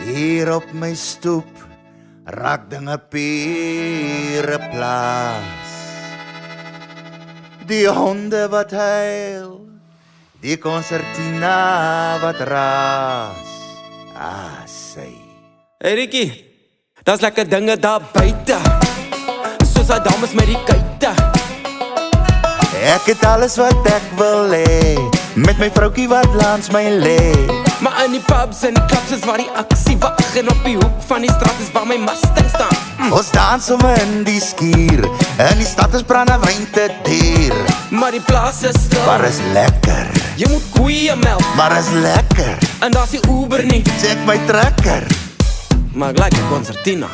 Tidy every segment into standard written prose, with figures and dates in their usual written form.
Hier op my stoep raak dinge pure plaas. Die honde wat huil, die concertina wat raas. Ah, sy. Hey Rikkie, daar's lekker dinge daar buite, soos die dames met die kuite. Ek het alles wat ek wil hê, met my vroukie wat langs my lê. Maar in die pubs en die clubs is waar die aksie wag, en op die hoek van die straat is waar my Mustang staan. Ons dans sommer in die skuur, in die stad is brandewyn te duur. Maar die plaas is stil, Maar is lekker, jy moet koeie melk, maar is lekker. en daar's die Uber nie, Check my trekker. maar ek like die concertina.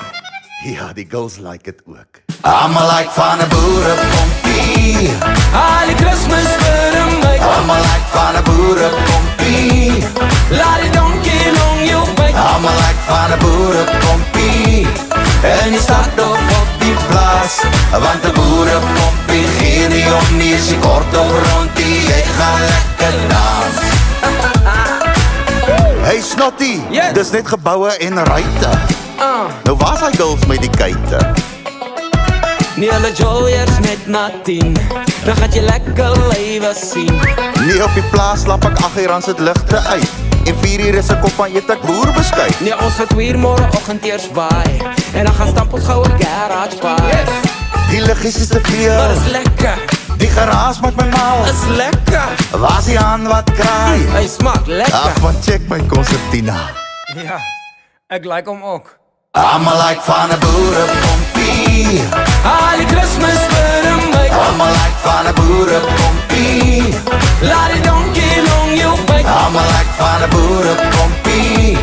Ja, die girls like it ook. Almal like van 'n boerepompie. Al die Christmas vir my, Almal like van 'n boerepompie. laat die donkie long jou byt. Almal like van 'n boerepompie. En die stad of op die plaas, want 'n boerepompie gee nie om nie, is die kort of rondie, jy gaan lekker dans. Hey snotty, Yes. dis net geboue en ruite. Nou waar's hy girls met die kuite? Nie hulle jolliers net na 10, dan gaan jy lekker lywe sien. Nee, op die plaas lap ek 8 uur aan sit ligte uit. En 4 uur is ek op aan eet ek boerbeskuit. Nee, ons gaan 2 uur môreoggend eers waai, en dan gaan stamp ons goue garage by. Die liggies is te Maar veel, is lekker, die geraas maak my mal. is lekker, Waar's die aan wat kraai? hy smaak lekker. Ag, man, check my concertina. Ja, ek like hom ook. Almal like van 'n boerepompie. Al die Christmas vir my, Almal like van 'n boerepompie. laat die donkie long jou byt. Almal like van 'n boerepompie.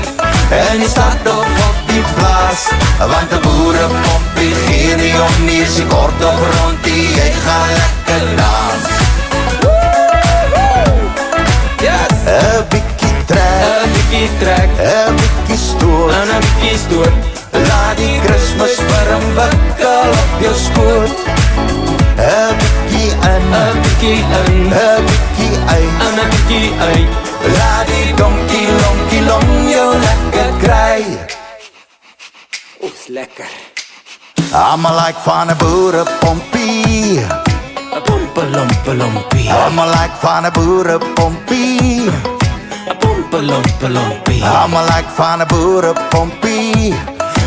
En die stad of op die plaas, want 'n boerepompie gee nie om nie, is die kort of rondie, jy gaan lekker dans. Yes, 'n bietjie trek, 'n bietjie trek, 'n bietjie stoot. en 'n bietjie stoot. Laat die Kersfeeswurm wikkel op jou skoot. 'n bietjie in, 'n bietjie in, 'n bietjie uit. en 'n bietjie uit. Laat die donkie lonkie long jou lekker kry. Oes, lekker. Almal like van 'n boerepompie. 'n Pompelompie, Almal like van 'n boerepompie. 'n pompelompie. Almal like van 'n boerepompie.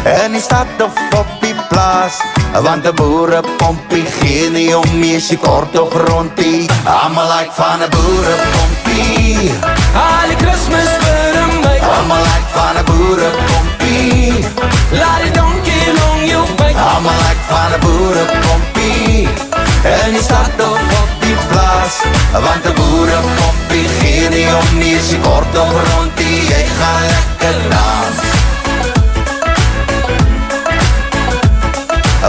En die stad of op die plaas, want 'n boerepompie gee nie om nie, is die kort of rondie. Almal like van 'n boerepompie. Al die Christmas vir my, Almal like van 'n boerepompie. laat die donkie long jou byt. Almal like van 'n boerepompie. En die stad of op die plaas, want 'n boerepompie gee nie om nie, is die kort of rondie, jy gaan lekker dans.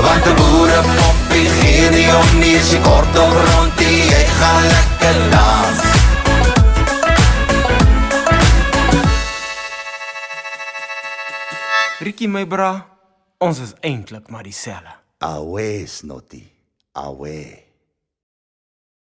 Want 'n boerepompie gee nie om nie, is die kort of rondie, jy gaan lekker dans. Rikkie my bra, ons is eintlik maar dieselfde. Away, snotty, away.